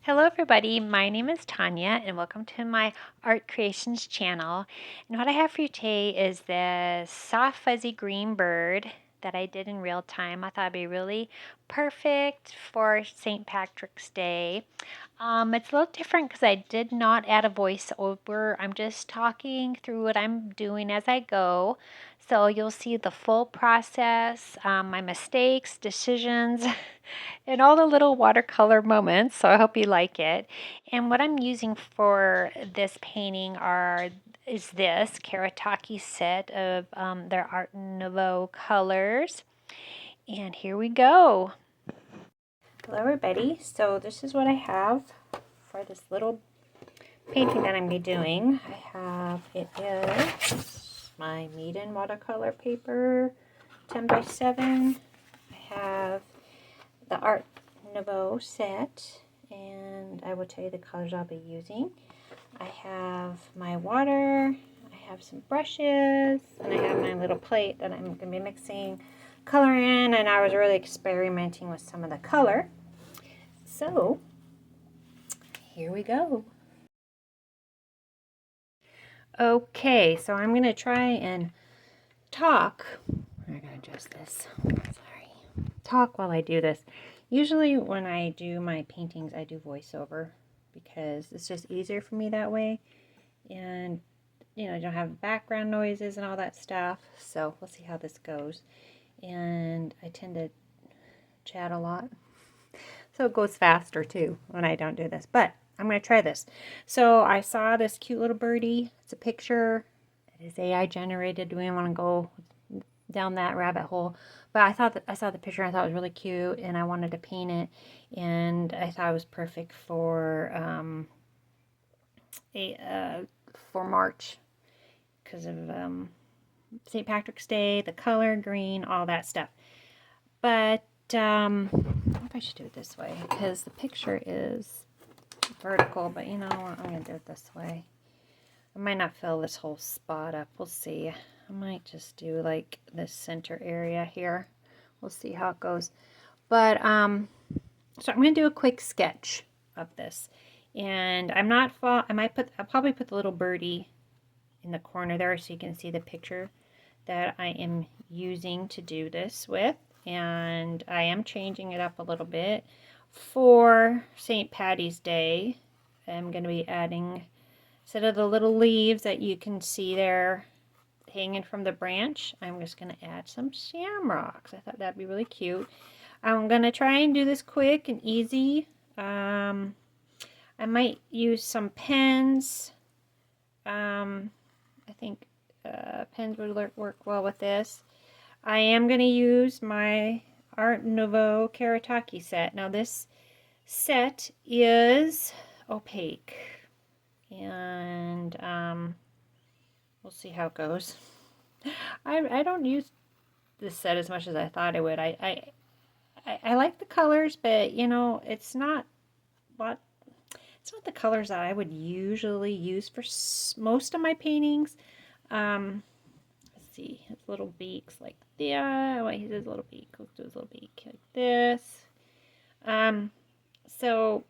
Hello everybody, my name is Tanya and welcome to my Art Creations channel. And what I have for you today is this soft fuzzy green bird that I did in real time. I thought it'd be really perfect for St. Patrick's Day. It's a little different because I did not add a voiceover. I'm just talking through what I'm doing as I go. So you'll see the full process, my mistakes, decisions, and all the little watercolor moments. So I hope you like it. And what I'm using for this painting is this Kuretaki set of their Art Nouveau colors. And here we go. Hello everybody. So this is what I have for this little painting that I'm going to be doing. It is my Meeden watercolor paper, 10 by 7. I have the Art Nouveau set, and I will tell you the colors I'll be using. I have my water, I have some brushes, and I have my little plate that I'm going to be mixing color in, and I was really experimenting with some of the color. So, here we go. Okay, so I'm going to try and talk. I gotta adjust this. Sorry. Talk while I do this. Usually when I do my paintings, I do voiceover because it's just easier for me that way. And, you know, I don't have background noises and all that stuff. So we'll see how this goes. And I tend to chat a lot. So it goes faster too when I don't do this. But I'm going to try this. So I saw this cute little birdie. It's a picture. It is AI generated. We don't want to go down that rabbit hole. But I saw the picture. I thought it was really cute, and I wanted to paint it. And I thought it was perfect for March because of St. Patrick's Day, the color green, all that stuff. But I wonder if I should do it this way because the picture is vertical, but you know what, I'm going to do it this way. I might not fill this whole spot up. We'll see. I might just do like this center area here. We'll see how it goes. But so I'm going to do a quick sketch of this. And I'll probably put the little birdie in the corner there so you can see the picture that I am using to do this with. And I am changing it up a little bit for St. Patty's Day. I'm going to be adding, instead of the little leaves that you can see there hanging from the branch, I'm just going to add some shamrocks. I thought that'd be really cute. I'm going to try and do this quick and easy. I might use some pens. I think pens would work well with this. I am going to use my Art Nouveau Kuretaki set. Now this set is opaque, and we'll see how it goes. I don't use this set as much as I thought I would. I like the colors, but you know, it's not the colors that I would usually use for most of my paintings. Let's see, his little beaks like that. Wait, here's his little beak. Let's do his little beak like this. So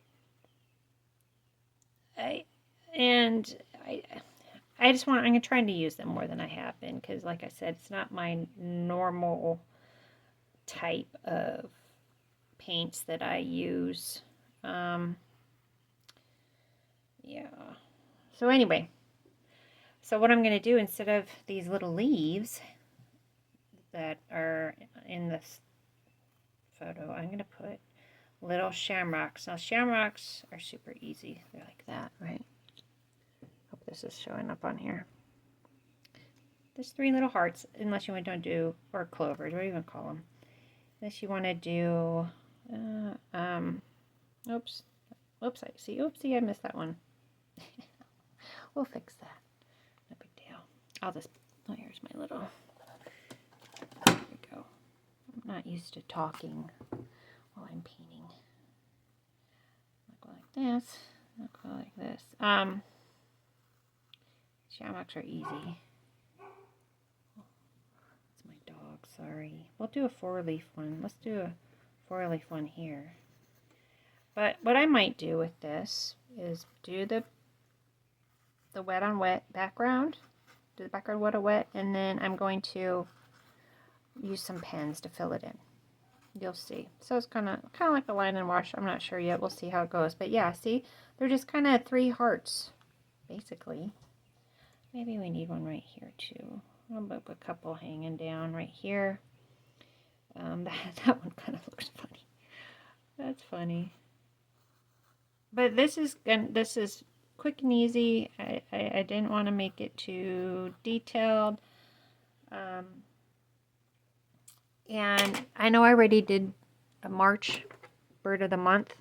I'm trying to use them more than I have been because, like I said, it's not my normal type of paints that I use. Yeah. So anyway, so what I'm going to do, instead of these little leaves that are in this photo, I'm going to put little shamrocks. Now shamrocks are super easy. They're like that, right? Hope this is showing up on here. There's 3 little hearts, unless you want to do, or clovers, what do you even call them? Unless you want to do, oops, oopsie, I missed that one. We'll fix that. No big deal. Here's my little, there we go. I'm not used to talking while I'm painting. I'll go like this, I'll go like this. Shamrocks are easy. That's my dog, sorry. We'll do a 4-leaf one. Let's do a 4-leaf one here. But what I might do with this is do the wet on wet background, do the background wet on wet, and then I'm going to use some pens to fill it in. You'll see. So it's kind of like a line and wash. I'm not sure yet. We'll see how it goes. But yeah, see, they're just kind of 3 hearts, basically. Maybe we need one right here too. I'll put a couple hanging down right here. That one kind of looks funny. That's funny. But this is quick and easy. I didn't want to make it too detailed. And I know I already did a March bird of the month.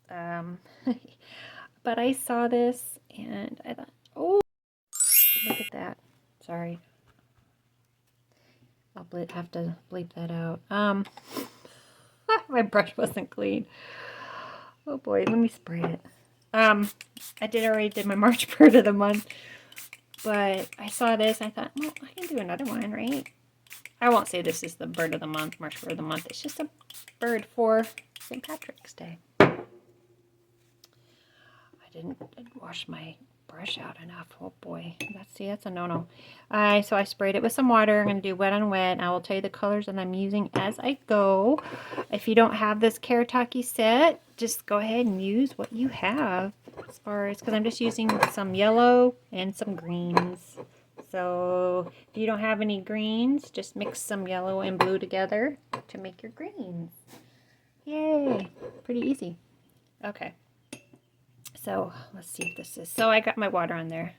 But I saw this and I thought, oh, look at that. Sorry. I'll have to bleep that out. My brush wasn't clean. Oh boy, let me spray it. I already did my March bird of the month. But I saw this, I thought, well, I can do another one, right? I won't say this is the bird of the month, March bird of the month. It's just a bird for St. Patrick's Day. I didn't wash my brush out enough. Oh boy, that's a no-no. So I sprayed it with some water. I'm going to do wet on wet. I will tell you the colors that I'm using as I go. If you don't have this Kuretaki set, just go ahead and use what you have. As far as, because I'm just using some yellow and some greens. So if you don't have any greens, just mix some yellow and blue together to make your greens. Yay! Pretty easy. Okay. So let's see if this is, so I got my water on there.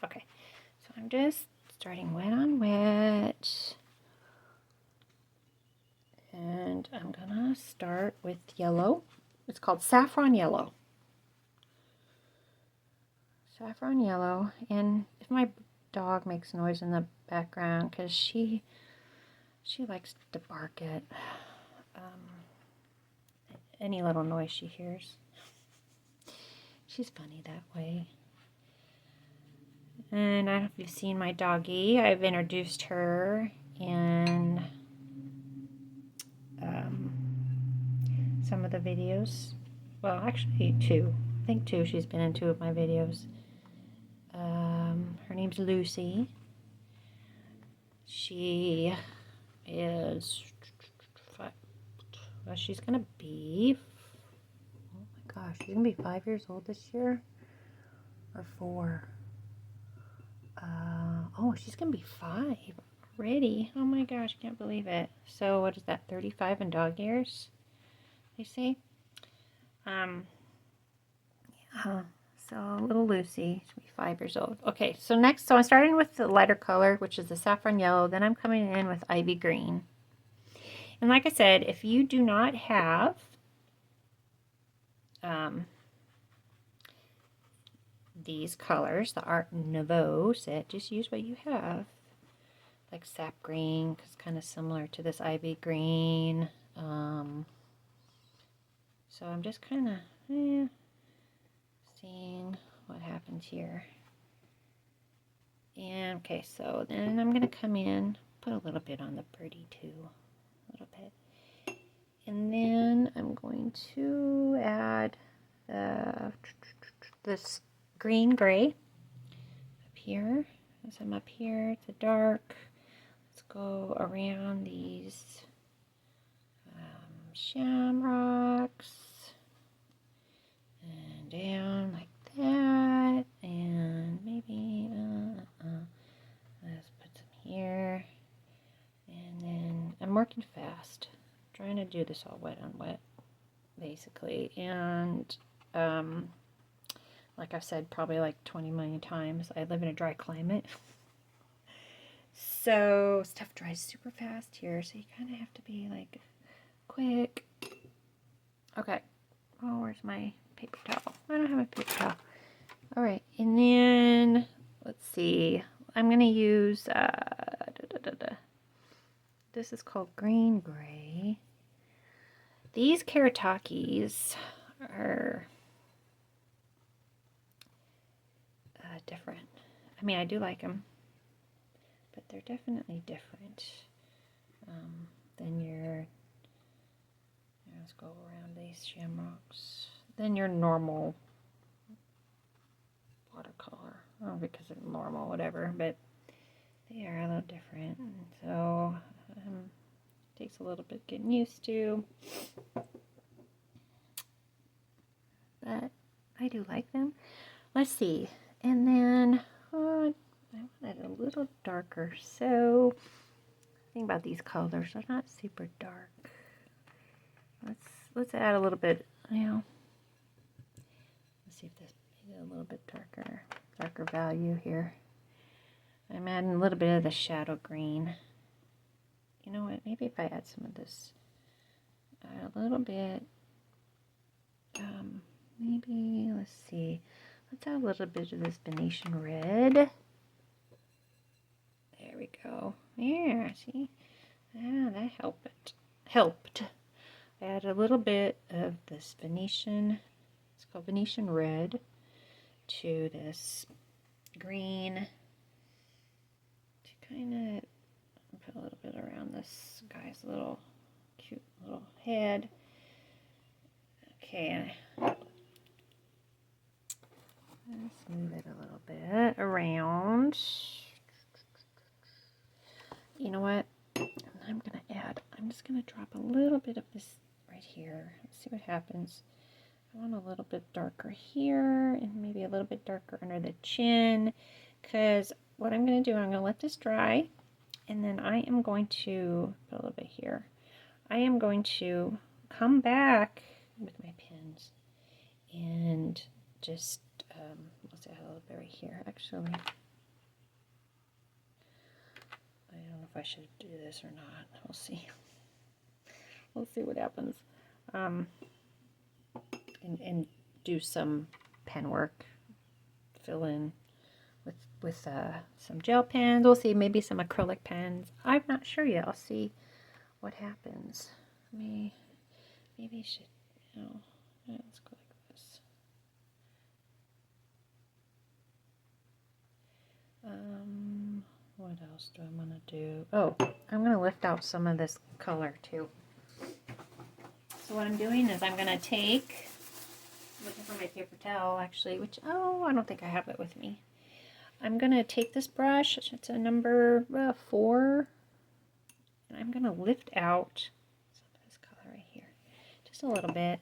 Okay. So I'm just starting wet on wet. And I'm gonna start with yellow. It's called saffron yellow. Saffron yellow. And if my dog makes noise in the background, because she likes to bark at any little noise she hears. She's funny that way. And I don't know if you've seen my doggie. I've introduced her in some of the videos. Well, actually 2. I think 2. She's been in 2 of my videos. Her name's Lucy. She is, well, she's gonna be, oh my gosh, she's gonna be 5 years old this year, or 4. Oh, she's gonna be 5 already. Oh my gosh, I can't believe it. So what is that, 35 in dog years, they say? Yeah. So little Lucy, she'll be 5 years old. Okay, so next, so I'm starting with the lighter color, which is the saffron yellow. Then I'm coming in with ivy green. And like I said, if you do not have these colors, the Art Nouveau set, just use what you have. Like sap green, because it's kind of similar to this ivy green. So I'm just kind of seeing what happens here. And okay, so then I'm going to come in, put a little bit on the birdie too. A little bit. And then I'm going to add this green gray up here. As I'm up here, it's a dark. Let's go around these shamrocks and down like that, and maybe let's put some here. And then I'm working fast, trying to do this all wet on wet, basically. And like I've said probably like 20 million times, I live in a dry climate. So stuff dries super fast here, so you kind of have to be like quick. Okay. Oh, where's my paper towel? I don't have a paper towel. All right, and then let's see. I'm gonna use this is called green gray. These Kuretakis are different. I mean, I do like them, but they're definitely different than your Let's go around these shamrocks. Then your normal watercolor. Oh, because of normal, whatever, but they are a little different. So it takes a little bit getting used to. But I do like them. Let's see. And then I want it a little darker. So think about these colors. They're not super dark. Let's add a little bit, you know. Let's see if this is a little bit darker value here. I'm adding a little bit of the shadow green. You know what? Maybe if I add some of this, a little bit. Maybe let's see. Let's add a little bit of this Venetian red. There we go. Yeah, see? Ah, that helped. Add a little bit of this Venetian, it's called Venetian red, to this green, to kind of put a little bit around this guy's little cute little head. Okay, let's move it a little bit around. You know what? I'm just gonna drop a little bit of this right here. Let's see what happens. I want a little bit darker here and maybe a little bit darker under the chin, because what I'm going to do, I'm going to let this dry, and then I am going to put a little bit here. I am going to come back with my pins and just let's add a little bit right here. Actually, I don't know if I should do this or not. We'll see. We'll see what happens. And do some pen work, fill in with some gel pens. We'll see, maybe some acrylic pens. I'm not sure yet. I'll see what happens. Maybe I should, you know, let's go like this. What else do I want to do? Oh, I'm going to lift out some of this color too. So what I'm doing is I'm going to take, looking for my paper towel actually, which, oh, I don't think I have it with me. I'm going to take this brush, it's a number 4, and I'm going to lift out some of this color right here. Just a little bit.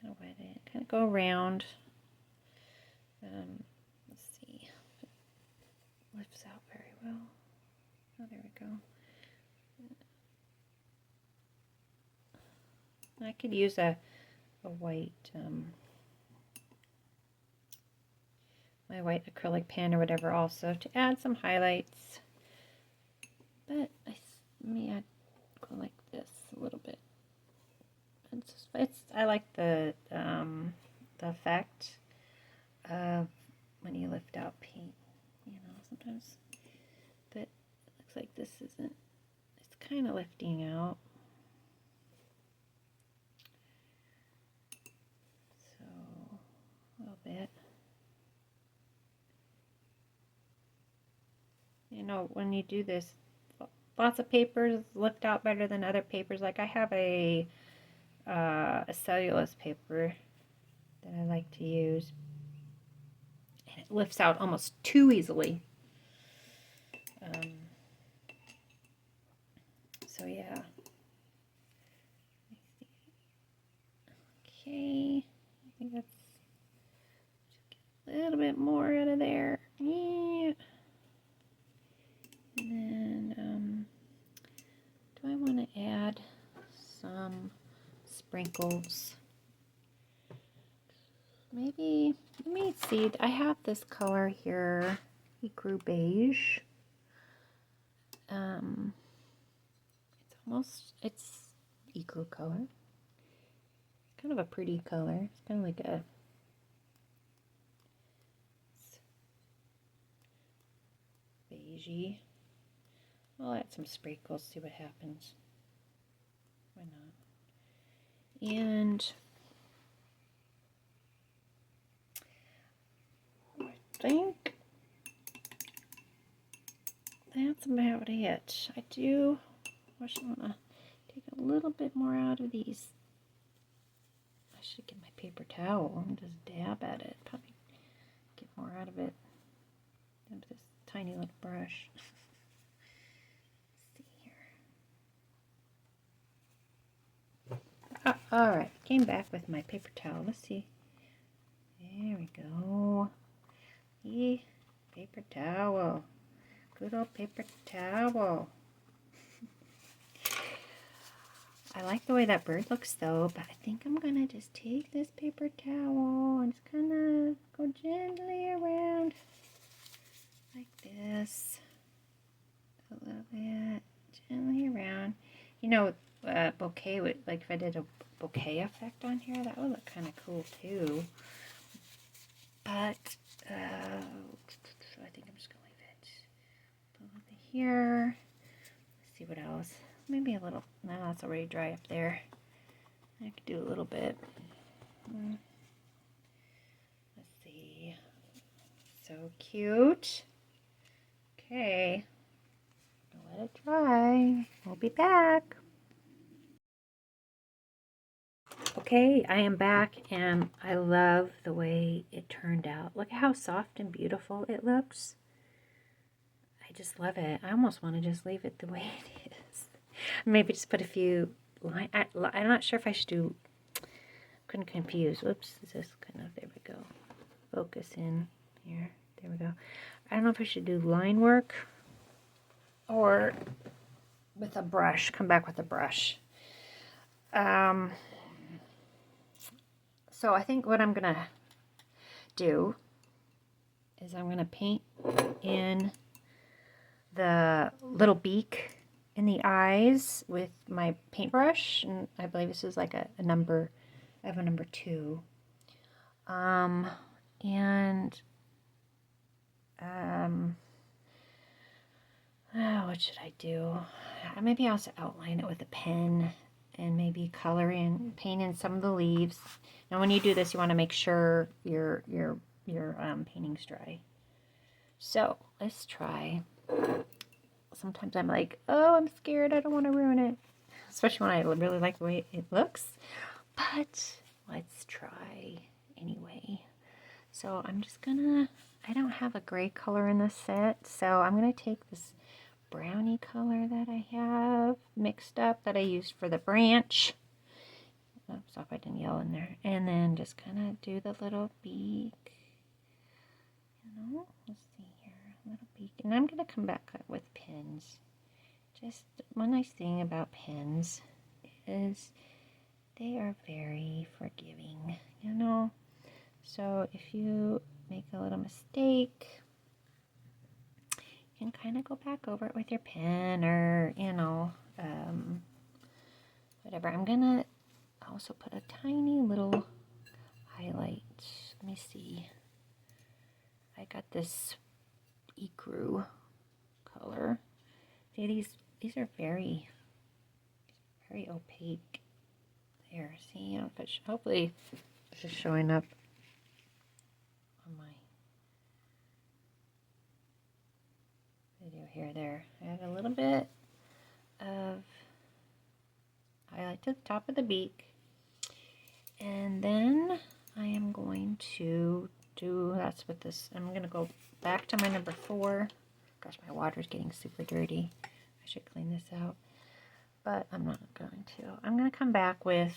Kind of wet it, kind of go around. Let's see. It lifts out very well. Oh, there we go. I could use a white, my white acrylic pen or whatever also to add some highlights. But let me add, go like this a little bit. I like the effect of when you lift out paint, you know, sometimes. But it looks like this isn't, it's kind of lifting out. So, a little bit. You know, when you do this, lots of papers lift out better than other papers. Like I have a cellulose paper that I like to use, and it lifts out almost too easily. So yeah. Okay, I think that's a little bit more out of there. Yeah. And then, do I want to add some sprinkles? Maybe, let me see, I have this color here, Ecru Beige. It's Ecru color. It's kind of a pretty color. It's kind of like a beigey. I'll add some sprinkles, see what happens. Why not? And I think that's about it. I want to take a little bit more out of these. I should get my paper towel and just dab at it. Probably get more out of it than with this tiny little brush. Let's see here. Alright, came back with my paper towel. Let's see. There we go. Paper towel. Good old paper towel. I like the way that bird looks though, but I think I'm gonna just take this paper towel and just kind of go gently around like this. A little bit gently around. You know, bouquet would, like if I did a bouquet effect on here, that would look kind of cool too. But I think I'm just gonna leave it a little bit here. Let's see what else. Maybe a little. No, that's already dry up there. I could do a little bit. Let's see. So cute. Okay. Let it dry. We'll be back. Okay, I am back and I love the way it turned out. Look at how soft and beautiful it looks. I just love it. I almost want to just leave it the way it is. Maybe just put a few lines. I'm not sure if I should do, couldn't confuse. Whoops, is this kind of, there we go. Focus in here. There we go. I don't know if I should do line work or with a brush, come back with a brush. So I think what I'm going to do is I'm going to paint in the little beak in the eyes with my paintbrush. And I believe this is like a number, I have a number 2. What should I do? Maybe I'll also outline it with a pen and maybe color in, paint in some of the leaves. Now when you do this, you want to make sure your painting's dry. So let's try. Sometimes I'm like, oh, I'm scared, I don't want to ruin it. Especially when I really like the way it looks. But let's try anyway. So I'm just gonna, I don't have a gray color in this set, so I'm gonna take this brownie color that I have mixed up that I used for the branch. Oops, hope I didn't yell in there. And then just kind of do the little beak. You know, let's see here, little beak. And I'm gonna come back with pins. Just one nice thing about pins is they are very forgiving, you know. So if you make a little mistake, you can kind of go back over it with your pen or, you know, whatever. I'm gonna also put a tiny little highlight. Let me see. I got this ecru color. See, these are very, very opaque. There, see, hopefully it's just showing up on my video here. There, I add a little bit of highlight to the top of the beak, and then I am going to do, that's what this, I'm going to go back to my number 4. Gosh, my water's getting super dirty. I should clean this out, but I'm not going to. I'm going to come back with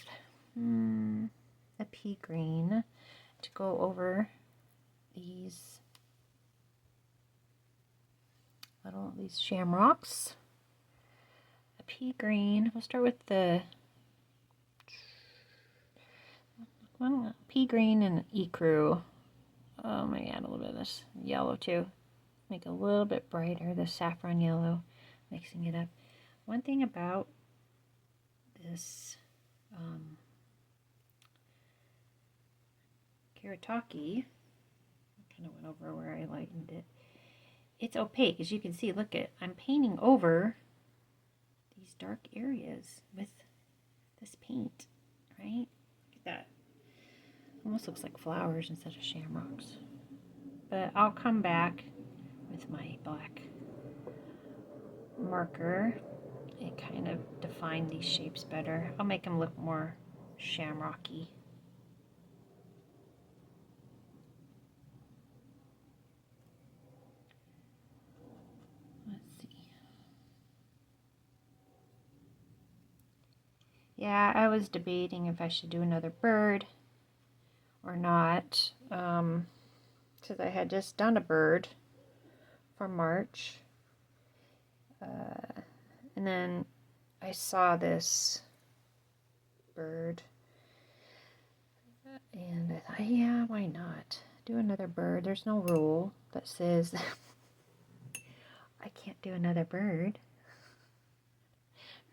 a pea green to go over these shamrocks. A pea green. We'll start with the pea green and ecru. Oh, maybe add a little bit of this yellow too. Make it a little bit brighter, the saffron yellow, mixing it up. One thing about this Kuretaki, I kind of went over where I lightened it. It's opaque, as you can see. Look at, I'm painting over these dark areas with this paint, right? Look at that. Almost looks like flowers instead of shamrocks. But I'll come back with my black marker and kind of define these shapes better. I'll make them look more shamrocky. Let's see. Yeah, I was debating if I should do another bird or not, because I had just done a bird for March. And then I saw this bird and I thought, yeah, why not do another bird? There's no rule that says I can't do another bird,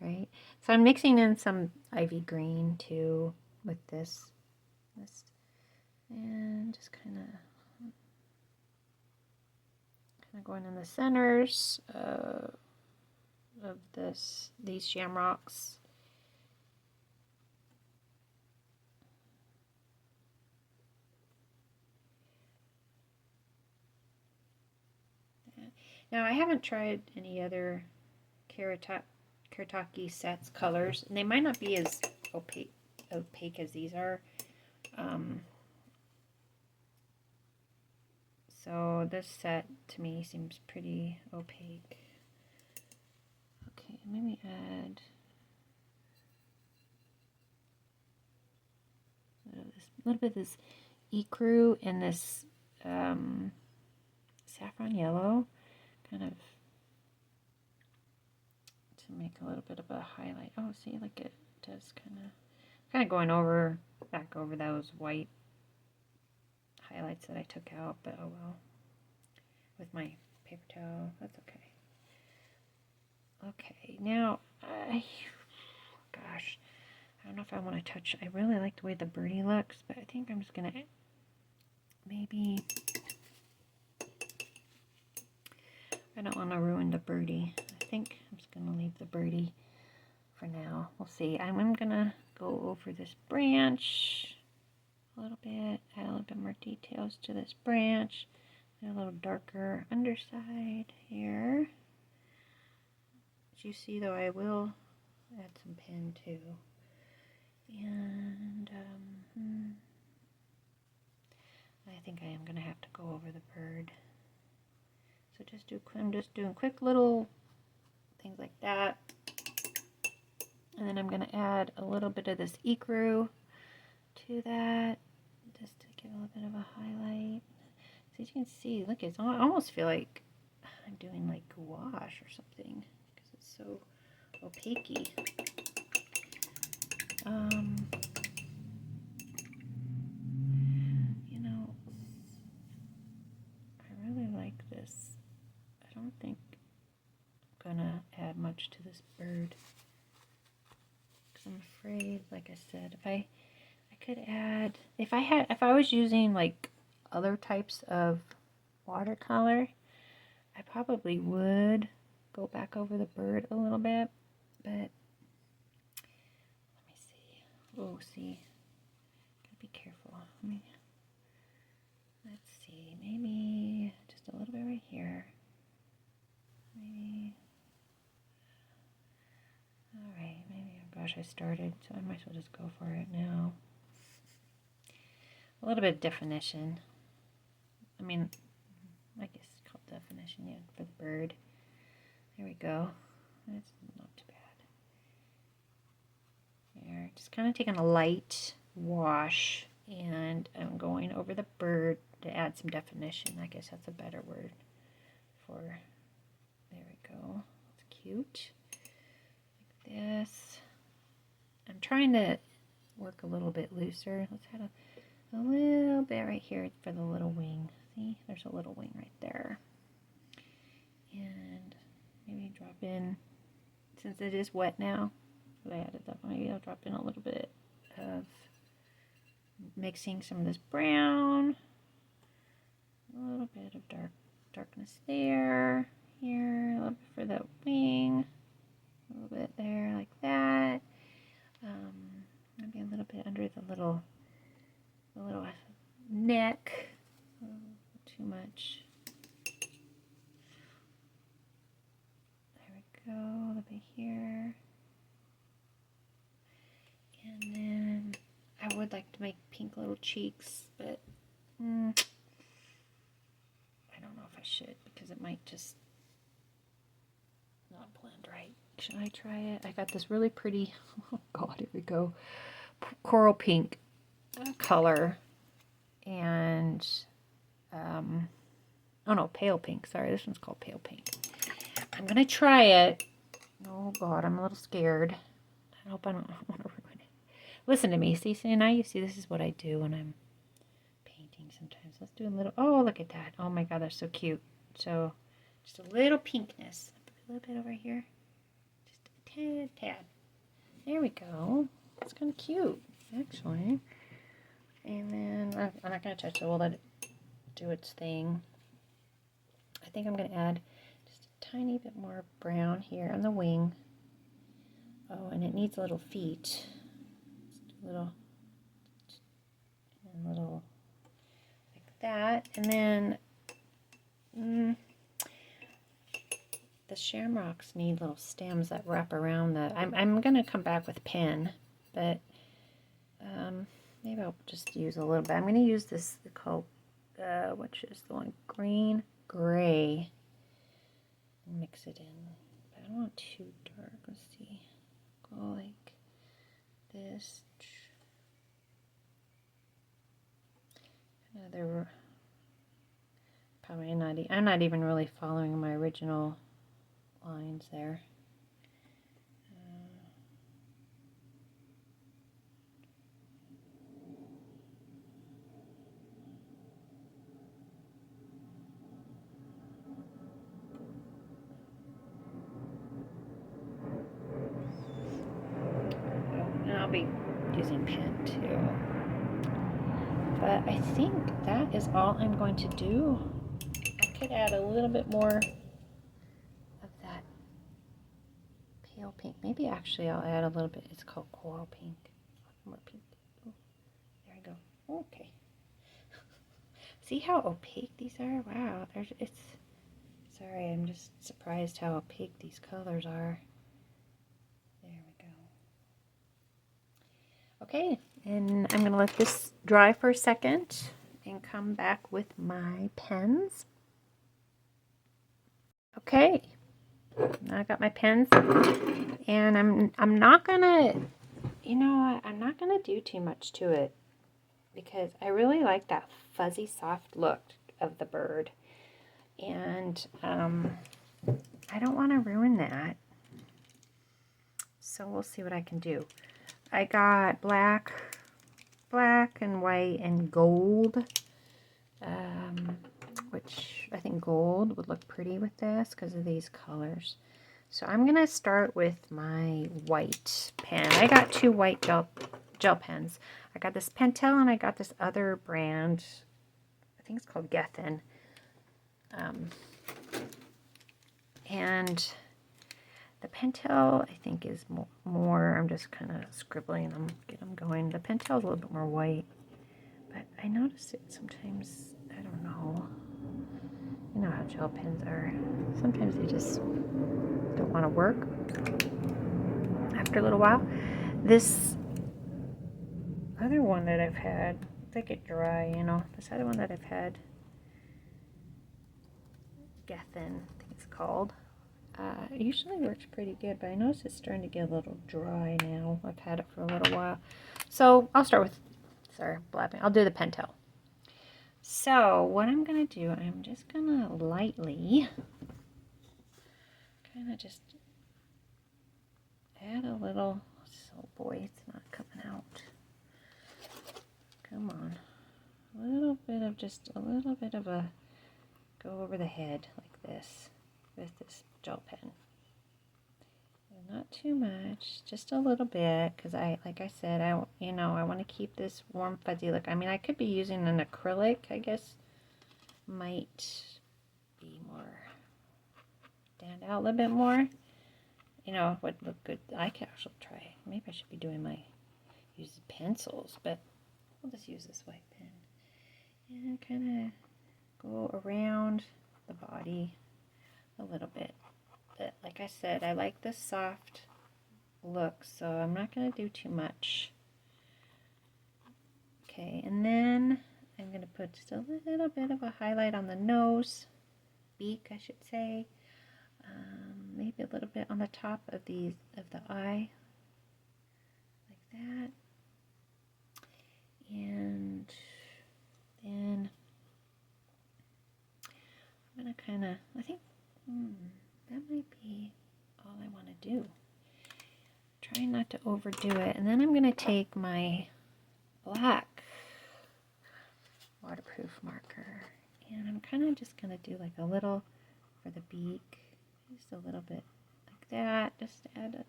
right? So I'm mixing in some ivy green too with this and just kind of going in the centers of these shamrocks. Now I haven't tried any other Kuretaki sets colors, and they might not be as opaque as these are. So this set to me seems pretty opaque. Okay, maybe add a little bit of this ecru and this saffron yellow, kind of to make a little bit of a highlight. Oh, see, like it does kind of going back over those white highlights that I took out, but oh well. With my paper towel, that's okay. Okay, now gosh, I don't know if I want to touch. I really like the way the birdie looks, but I think I'm just gonna maybe. I don't want to ruin the birdie. I think I'm just gonna leave the birdie for now. We'll see. I'm gonna go over this branch a little bit, add a little bit more details to this branch, a little darker underside here. As you see though, I will add some pen too. And I think I am going to have to go over the bird. So I'm just doing quick little things like that. And then I'm going to add a little bit of this ecru to that, just to give a little bit of a highlight. So you can see, look, I almost feel like I'm doing like gouache or something because it's so opaque-y. You know, I really like this. I don't think I'm gonna add much to this bird because I'm afraid, like I said, if I could add, if I was using like other types of watercolor, I probably would go back over the bird a little bit, but let me see. Oh, see, gotta be careful. Let's see, maybe just a little bit right here. Maybe. All right, maybe. Oh gosh, I started, so I might as well just go for it now. A little bit of definition. I mean, I guess it's called definition, yeah, for the bird. There we go. That's not too bad. There, just kind of taking a light wash, and I'm going over the bird to add some definition. I guess that's a better word for. There we go. It's cute. Like this. I'm trying to work a little bit looser. Let's add a little bit right here for the little wing. See, there's a little wing right there. And maybe drop in, since it is wet now, I added that, maybe I'll drop in a little bit of mixing some of this brown, a little bit of darkness there, here, a little bit for that wing, a little bit there like that, maybe a little bit under the little neck, too much. There we go, a little bit here. And then I would like to make pink little cheeks, but I don't know if I should because it might just not blend right. Should I try it? I got this really pretty, oh God, here we go, coral pink color. And, oh no, pale pink. Sorry, this one's called pale pink. I'm going to try it. Oh God, I'm a little scared. I hope I don't want to ruin it. Listen to me. See, now you see this is what I do when I'm painting sometimes. Let's do a little, oh, look at that. Oh my God, that's so cute. So, just a little pinkness. A little bit over here. Just a tad. There we go. It's kind of cute, actually. And then, I'm not going to touch it. We'll let it do its thing. I think I'm going to add just a tiny bit more brown here on the wing. Oh, and it needs little feet. Little like that. And then the shamrocks need little stems that wrap around the, I'm going to come back with pen, but maybe I'll just use a little bit. I'm going to use this called, which is the one, green, gray. Mix it in. But I don't want too dark. Let's see. Go like this. Another. Probably not. I'm not even really following my original lines there. And I'll be using pen too. But I think that is all I'm going to do. I could add a little bit more of that pale pink. Maybe actually I'll add a little bit. It's called coral pink. More pink. Oh, there we go. Okay. See how opaque these are? Wow. It's. Sorry, I'm just surprised how opaque these colors are. There we go. Okay, and I'm going to let this dry for a second and come back with my pens. Okay, now I got my pens, and I'm not gonna, you know, I'm not gonna do too much to it because I really like that fuzzy, soft look of the bird, and I don't want to ruin that. So we'll see what I can do. I got black and white and gold, which I think gold would look pretty with this because of these colors. So I'm going to start with my white pen. I got two white gel pens. I got this Pentel and I got this other brand. I think it's called Gethin. And the Pentel, I think, is more, I'm just kind of scribbling them, get them going. The Pentel is a little bit more white, but I notice it sometimes, I don't know. You know how gel pens are. Sometimes they just don't want to work after a little while. This other one that I've had, they get dry, you know. This other one that I've had, Gethin, I think it's called. It usually works pretty good, but I notice it's starting to get a little dry now. I've had it for a little while. So I'll start with, sorry, blabbing. I'll do the Pentel. So what I'm going to do, I'm just going to lightly kind of just add a little, oh boy, it's not coming out. Come on. A little bit of, just a little bit of a, go over the head like this with this gel pen. And not too much, just a little bit, because like I said, I want to keep this warm fuzzy look. I mean, I could be using an acrylic, I guess, might be more, stand out a little bit more. You know, would look good. I could actually try, maybe I should be doing use pencils, but we'll just use this white pen. And kind of go around the body a little bit. But like I said, I like this soft look, so I'm not going to do too much. Okay, and then I'm going to put just a little bit of a highlight on the nose, beak I should say, maybe a little bit on the top of the eye, like that, and then I'm going to kind of, I think that might be all I want to do. Try not to overdo it, and then I'm going to take my black waterproof marker, and I'm kind of just going to do like a little for the beak, just a little bit like that, just add it,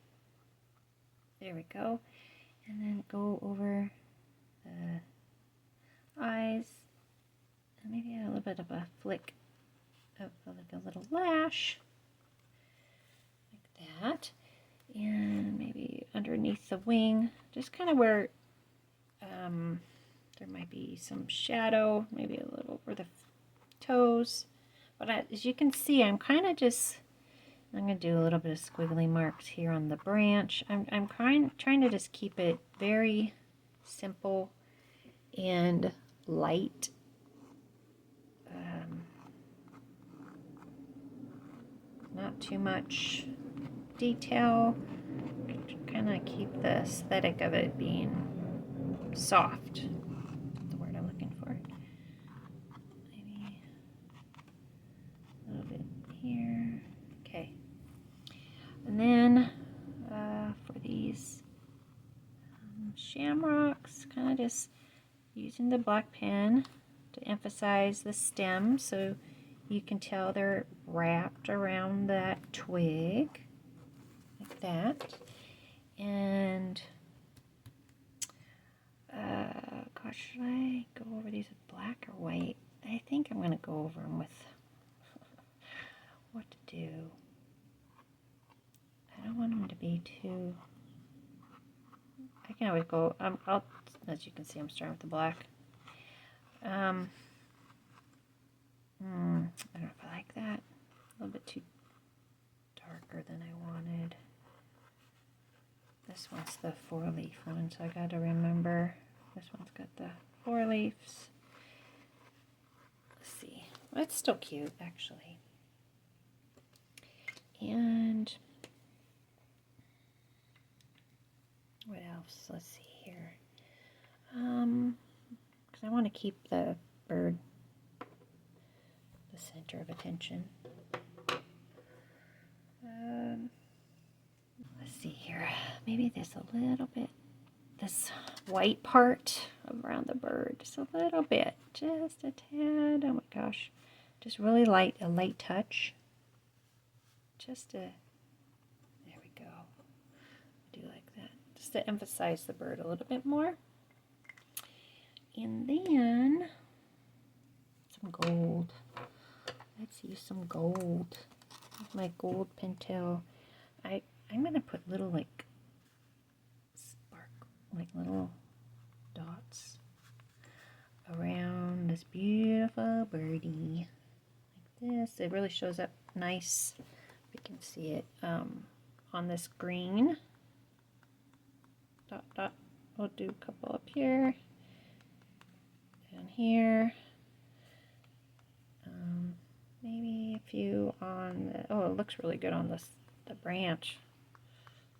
there we go, and then go over the eyes, and maybe add a little bit of a flick of like a little lash, like that, and maybe underneath the wing, just kind of where there might be some shadow, maybe a little over the toes. But as you can see, I'm kind of just, I'm going to do a little bit of squiggly marks here on the branch. I'm trying to just keep it very simple and light. Not too much detail. Kind of keep the aesthetic of it being soft. That's the word I'm looking for. Maybe a little bit here. Okay. And then for these shamrocks, kind of just using the black pen to emphasize the stem so you can tell they're wrapped around that twig like that. And gosh, should I go over these with black or white? I think I'm going to go over them with what to do. I don't want them to be too, I can always go, as you can see, I'm starting with the black. I don't know if I like that. A little bit too darker than I wanted. This one's the 4-leaf one, so I got to remember. This one's got the 4 leaves. Let's see. Well, it's still cute, actually. And what else? Let's see here. Because I want to keep the bird the center of attention. Let's see here. Maybe there's a little bit, this white part around the bird, just a little bit, just a tad. Oh my gosh, just really light, a light touch. Just a, there we go. Do like that, just to emphasize the bird a little bit more. And then some gold. Let's use some gold. My gold Pentel. I'm gonna put little like little dots around this beautiful birdie like this. It really shows up nice. You can see it on this green. Dot dot. We'll do a couple up here, down here. Maybe a few on the, oh, it looks really good on this, the branch,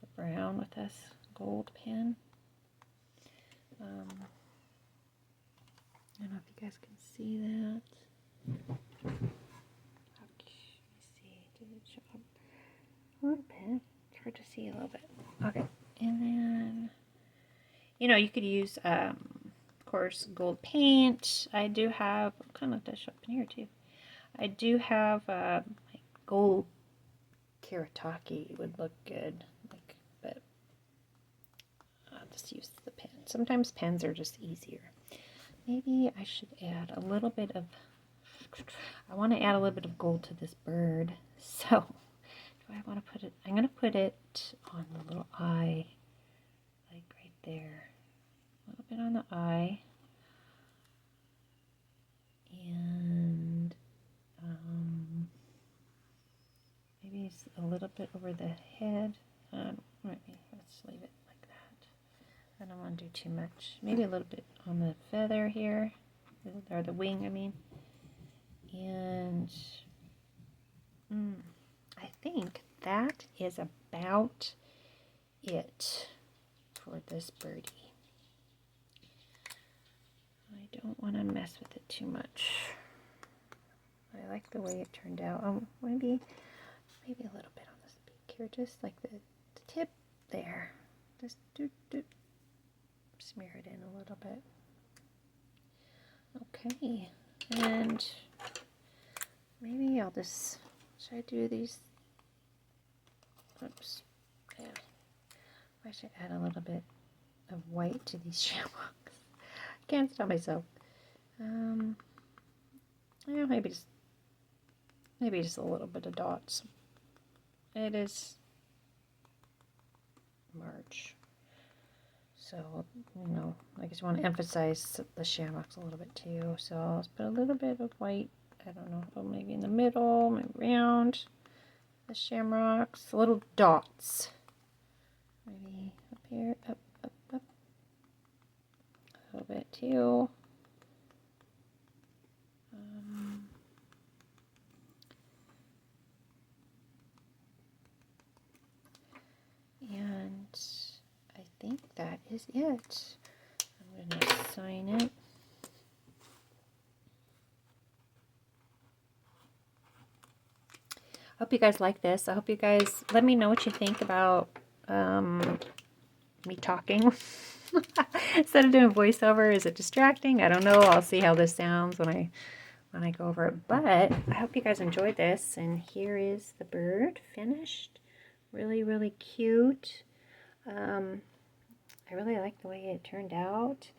the brown with this gold pen. I don't know if you guys can see that. Let me see, did it show up a little bit? It's hard to see a little bit. Okay, and then, you know, you could use, of course, gold paint. I do have, kind of show up in here too. I do have like gold Kuretaki would look good, like, but I'll just use the pen. Sometimes pens are just easier. Maybe I should add a little bit of, I want to add a little bit of gold to this bird. So, do I want to put it, I'm going to put it on the little eye, like right there. A little bit on the eye. And maybe it's a little bit over the head. Let's leave it like that. I don't want want to do too much. Maybe a little bit on the feather here, or the wing, I mean. And I think that is about it for this birdie. I don't want to mess with it too much. I like the way it turned out. Maybe a little bit on this beak here, just like the tip there. Just smear it in a little bit. Okay, and maybe I'll just, should I do these? Oops, yeah. I should add a little bit of white to these shamrocks. I can't stop myself. Yeah, maybe just a little bit of dots. It is March, so you know, I just want to emphasize the shamrocks a little bit too. So let's put a little bit of white. I don't know, maybe in the middle, maybe around the shamrocks, little dots. Maybe up here, up, a little bit too. And I think that is it. I'm going to sign it. I hope you guys like this. I hope you guys let me know what you think about me talking. Instead of doing voiceover, is it distracting? I don't know. I'll see how this sounds when I go over it. But I hope you guys enjoyed this. And here is the bird finished. Really, really cute. I really like the way it turned out.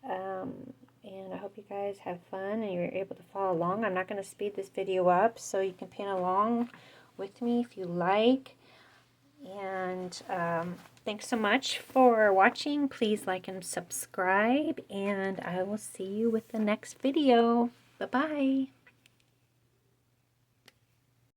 And I hope you guys have fun and you're able to follow along. I'm not going to speed this video up, so you can paint along with me if you like. And thanks so much for watching. Please like and subscribe, and I will see you with the next video. Bye-bye.